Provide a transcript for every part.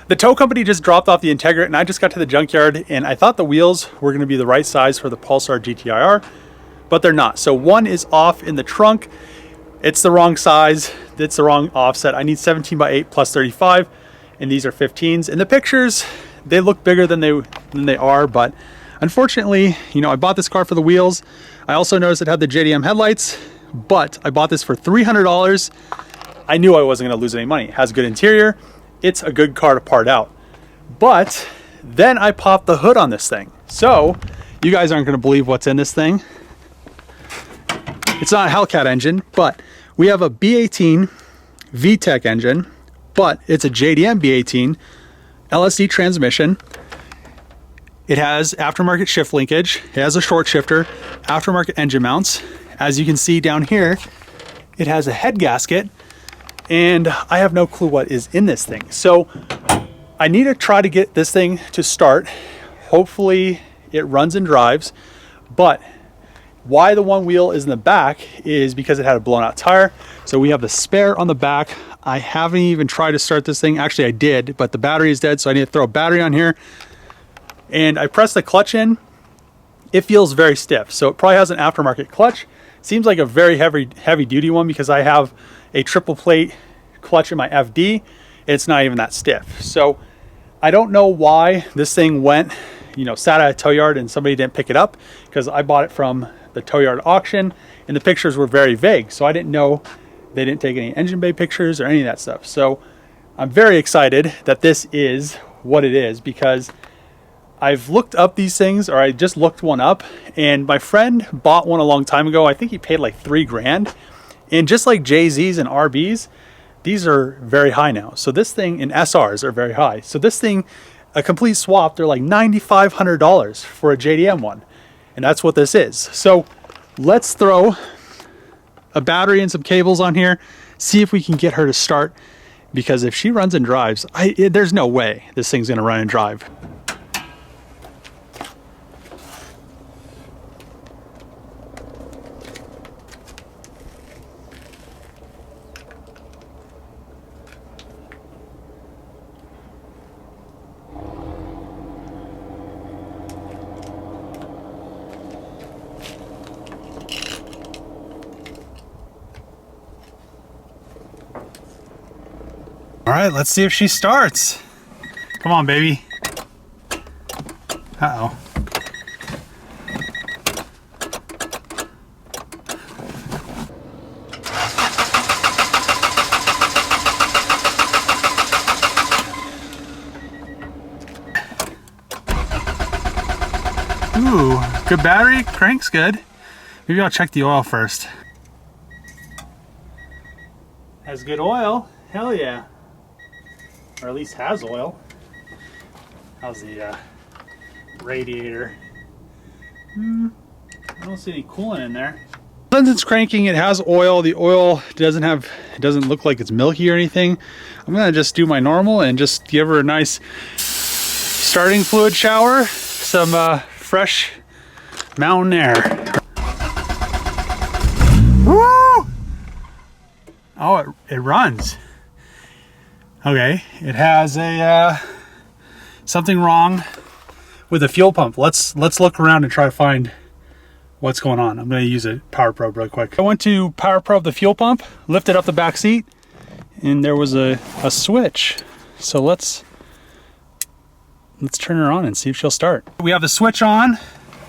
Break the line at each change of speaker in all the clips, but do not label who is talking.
The tow company just dropped off the Integra, and I just got to the junkyard, and I thought the wheels were going to be the right size for the Pulsar GTIR, but they're not. So one is off in the trunk. It's the wrong size. It's the wrong offset. I need 17 by 8 plus 35, and these are 15s. In the pictures, they look bigger than they are, but unfortunately, you know, I bought this car for the wheels. I also noticed it had the JDM headlights, but I bought this for $300. I knew I wasn't going to lose any money. It has good interior. It's a good car to part out. But then I popped the hood on this thing. So you guys aren't going to believe what's in this thing. It's not a Hellcat engine, but we have a B18 VTEC engine, but it's a JDM B18 LSD transmission. It has aftermarket shift linkage. It has a short shifter, aftermarket engine mounts. As you can see down here, it has a head gasket, and I have no clue what is in this thing. So I need to try to get this thing to start. Hopefully it runs and drives, but why the one wheel is in the back is because it had a blown out tire. So we have the spare on the back. I haven't even tried to start this thing. Actually I did, but the battery is dead, so I need to throw a battery on here. And I pressed the clutch in. It feels very stiff, so it probably has an aftermarket clutch. Seems like a very heavy duty one because I have a triple plate clutch in my FD. It's not even that stiff. So I don't know why this thing went, you know, sat at a tow yard and somebody didn't pick it up, because I bought it from the tow yard auction and the pictures were very vague. So I didn't know they didn't take any engine bay pictures or any of that stuff. So I'm very excited that this is what it is, because I've looked up these things, or I just looked one up, and my friend bought one a long time ago. I think he paid like $3 grand. And just like JZs and RBs, these are very high now. So this thing, and SRs are very high. So this thing, a complete swap, they're like $9,500 for a JDM one. And that's what this is. So let's throw a battery and some cables on here, see if we can get her to start. Because if she runs and drives, there's no way this thing's gonna run and drive. All right, let's see if she starts. Come on, baby. Uh-oh. Ooh, good battery, crank's good. Maybe I'll check the oil first. Has good oil, hell yeah. Or at least has oil. How's the radiator? I don't see any coolant in there. Since it's cranking, it has oil. The oil doesn't look like it's milky or anything. I'm gonna just do my normal and just give her a nice starting fluid shower, some fresh mountain air. Woo! Oh, it runs. Okay, it has a something wrong with the fuel pump. Let's look around and try to find what's going on. I'm going to use a power probe real quick. I went to power probe the fuel pump, lifted up the back seat, and there was a switch. So let's turn her on and see if she'll start. We have the switch on.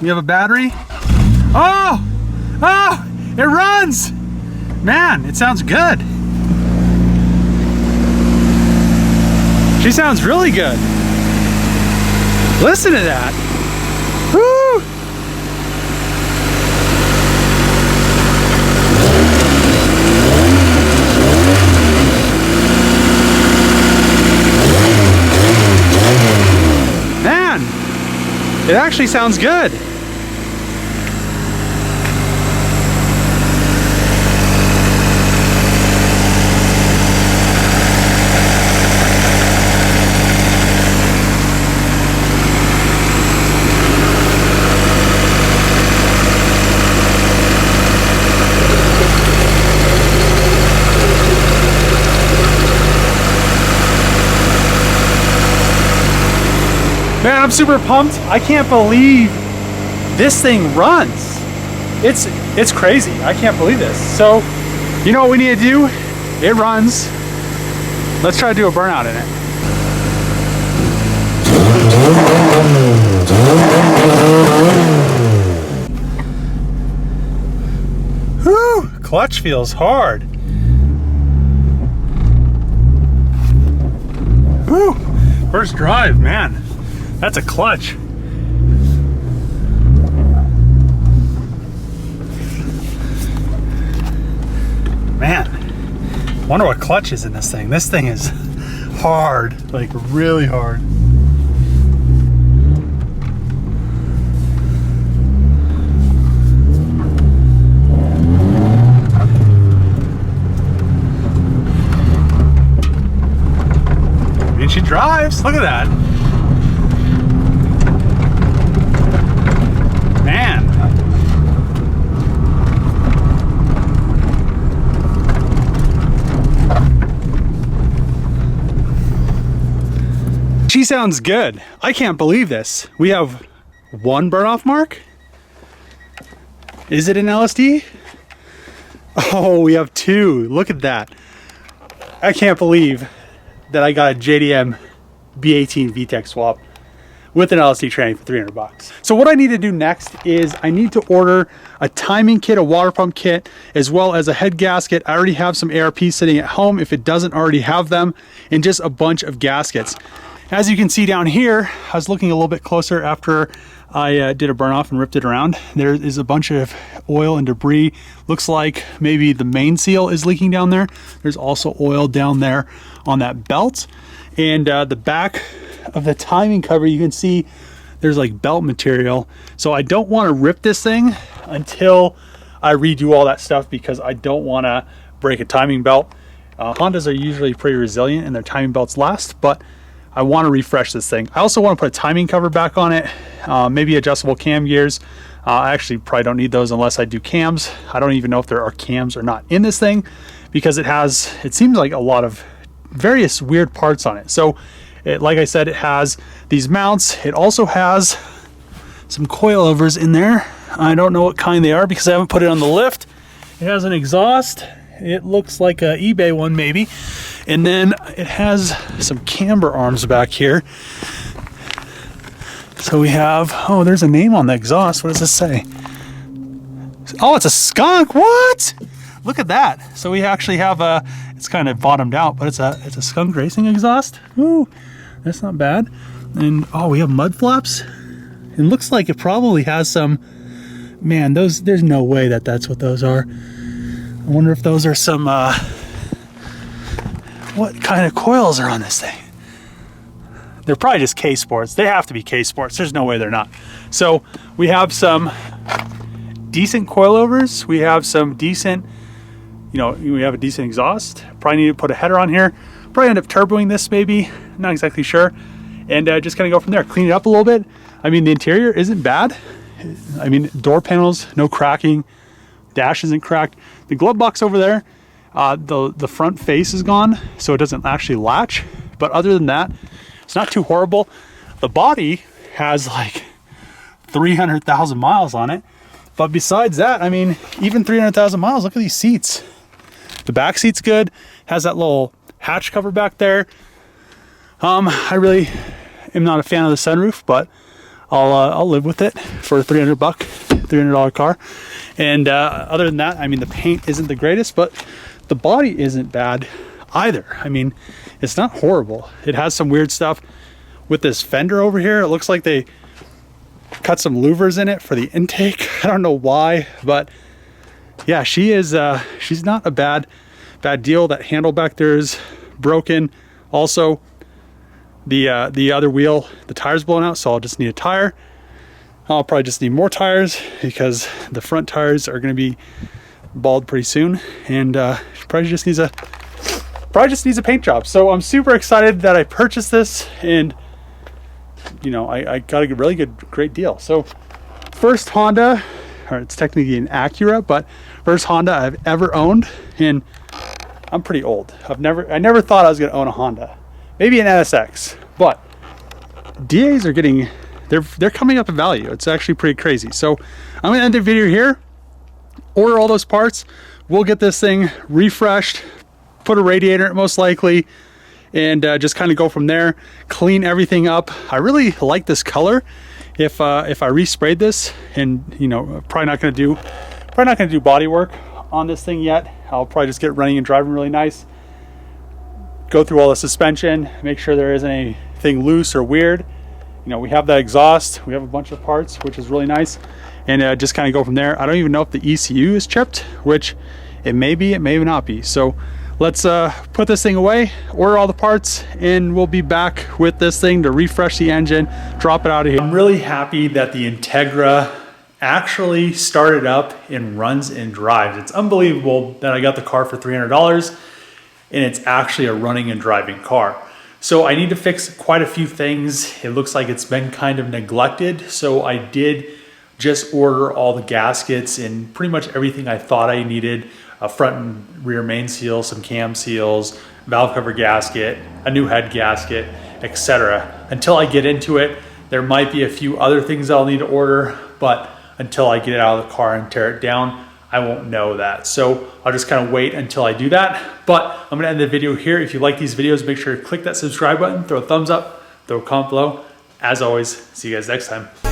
We have a battery. Oh, it runs. Man, it sounds good. She sounds really good. Listen to that. Woo! Man, it actually sounds good. Man, I'm super pumped. I can't believe this thing runs. It's crazy. I can't believe this. So, you know what we need to do? It runs. Let's try to do a burnout in it. Whew, clutch feels hard. Whew, first drive, man. That's a clutch. Man, wonder what clutch is in this thing. This thing is hard, like really hard. And she drives, look at that. Man. She sounds good. I can't believe this. We have one burn off mark. Is it an LSD? Oh, we have two. Look at that. I can't believe that I got a JDM B18 VTEC swap with an LSD tranny for 300 bucks. So what I need to do next is I need to order a timing kit, a water pump kit, as well as a head gasket. I already have some ARP sitting at home if it doesn't already have them, and just a bunch of gaskets. As you can see down here, I was looking a little bit closer after I did a burn off and ripped it around. There is a bunch of oil and debris. Looks like maybe the main seal is leaking down there. There's also oil down there on that belt. And the back of the timing cover, you can see there's like belt material. So I don't want to rip this thing until I redo all that stuff, because I don't want to break a timing belt. Hondas are usually pretty resilient and their timing belts last, but I want to refresh this thing. I also want to put a timing cover back on it, maybe adjustable cam gears. I actually probably don't need those unless I do cams. I don't even know if there are cams or not in this thing, because it seems like a lot of various weird parts on it. So like I said, it has these mounts. It also has some coilovers in there. I don't know what kind they are because I haven't put it on the lift. It has an exhaust. It looks like a eBay one maybe. And then it has some camber arms back here. So we have, oh, there's a name on the exhaust. What does this say? Oh, it's a skunk. What? Look at that. So we actually have a, it's kind of bottomed out, but it's a skunk racing exhaust. Ooh, that's not bad. And oh, we have mud flaps. It looks like it probably has some, man, those, there's no way that that's what those are. I wonder if those are some, what kind of coils are on this thing? They're probably just K Sports. They have to be K Sports. There's no way they're not. So we have some decent coilovers. We have some decent, you know, we have a decent exhaust. Probably need to put a header on here. Probably end up turboing this maybe. Not exactly sure. And just kind of go from there. Clean it up a little bit. I mean, the interior isn't bad. I mean, door panels, no cracking. Dash isn't cracked. The glove box over there, the front face is gone, so it doesn't actually latch. But other than that, it's not too horrible. The body has like 300,000 miles on it. But besides that, I mean, even 300,000 miles, look at these seats. The back seat's good. Has that little hatch cover back there. I really am not a fan of the sunroof, but I'll live with it for $300 car. And other than that, I mean, the paint isn't the greatest, but the body isn't bad either. I mean, it's not horrible. It has some weird stuff with this fender over here. It looks like they cut some louvers in it for the intake. I don't know why, but yeah, she's not a bad deal. That handle back there is broken. Also, the other wheel, the tire's blown out, so I'll just need a tire. I'll probably just need more tires because the front tires are going to be bald pretty soon, and probably just needs a paint job. So I'm super excited that I purchased this, and you know, I got a really great deal. So first Honda, or it's technically an Acura, but first Honda I've ever owned, and I'm pretty old. I never thought I was going to own a Honda. Maybe an NSX, but DAs are getting, they're coming up in value. It's actually pretty crazy. So I'm gonna end the video here, order all those parts. We'll get this thing refreshed, put a radiator in it most likely, and just kind of go from there, clean everything up. I really like this color. If I resprayed this, and you know, probably not gonna do body work on this thing yet. I'll probably just get it running and driving really nice. Go through all the suspension, make sure there isn't anything loose or weird. You know, we have that exhaust, we have a bunch of parts, which is really nice, and just kind of go from there. I don't even know if the ECU is chipped, which it may be, it may not be. So let's put this thing away, order all the parts, and we'll be back with this thing to refresh the engine, drop it out of here. I'm really happy that the Integra actually started up and runs and drives. It's unbelievable that I got the car for $300 and it's actually a running and driving car. So I need to fix quite a few things. It looks like it's been kind of neglected. So I did just order all the gaskets and pretty much everything I thought I needed. A front and rear main seal, some cam seals, valve cover gasket, a new head gasket, etc. Until I get into it, there might be a few other things I'll need to order, but until I get it out of the car and tear it down, I won't know that. So I'll just kind of wait until I do that. But I'm gonna end the video here. If you like these videos, make sure to click that subscribe button, throw a thumbs up, throw a comment below. As always, see you guys next time.